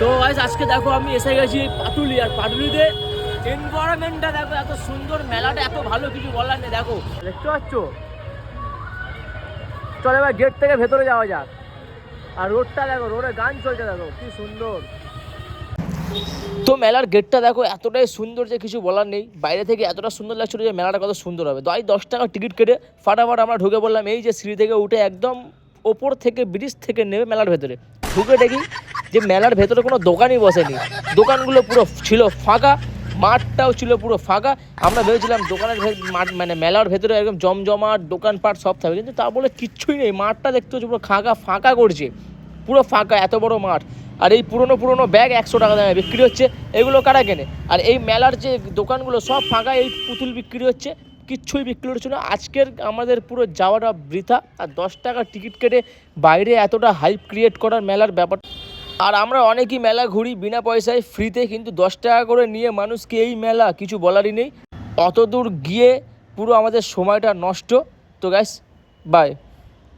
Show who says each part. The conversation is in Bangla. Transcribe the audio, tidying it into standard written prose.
Speaker 1: তো গাইস আজকে দেখো আমি এসে গেছি পাটুলি, আর পাটুলিতে এনভায়রনমেন্টটা দেখো এত সুন্দর, মেলাটা এত ভালো, কিছু বলার নেই। দেখো দেখতে পাচ্ছ, চলো এবার গেট থেকে ভেতরে যাওয়া যাক। আর রোডটা দেখো, রোডে গান চলছে, দেখো কি সুন্দর। তো মেলার গেটটা দেখো এতটাই সুন্দর যে কিছু বলার নেই। বাইরে থেকে এতটা সুন্দর লাগছিল যে মেলাটা কত সুন্দর হবে। 10 টাকা টিকিট কেটে ফাটাফাট আমরা ঢুকে পড়লাম। এই যে সিঁড়ি থেকে উঠে একদম ওপর থেকে ব্রিজ থেকে নেমে মেলার ভেতরে ঢুকে দেখি যে মেলার ভেতরে কোনো দোকানই বসেনি, দোকানগুলো পুরো ছিল ফাঁকা, মাঠটাও ছিল পুরো ফাঁকা। আমরা ভেবেছিলাম দোকানের মাঠ মানে মেলার ভেতরে একদম জমজমাট দোকানপাট সব থাকবে, কিন্তু তা বলে কিচ্ছুই নেই। মাঠটা দেখতে হচ্ছে পুরো ফাঁকা করছে, পুরো ফাঁকা, এত বড় মাঠ। আর এই পুরনো ব্যাগ 100 টাকা দামে বিক্রি হচ্ছে, এগুলো কারা কেনে? আর এই মেলার যে দোকানগুলো সব ফাঁকা, এই পুতুল বিক্রি হচ্ছে, কিচ্ছুই বিক্রি হচ্ছে না। আজকের আমাদের পুরো যাওয়াটা বৃথা। আর 10 টাকা টিকিট কেটে বাইরে এতটা হাইপ ক্রিয়েট করার মেলার ব্যাপার। আর আমরা অনেকই মেলা ঘুরি বিনা পয়সায় ফ্রিতে, কিন্তু 10 টাকা করে নিয়ে মানুষকে এই মেলা, কিছু বলারই নেই। অত দূর গিয়ে পুরো আমাদের সময়টা নষ্ট। তো গাইস বাই।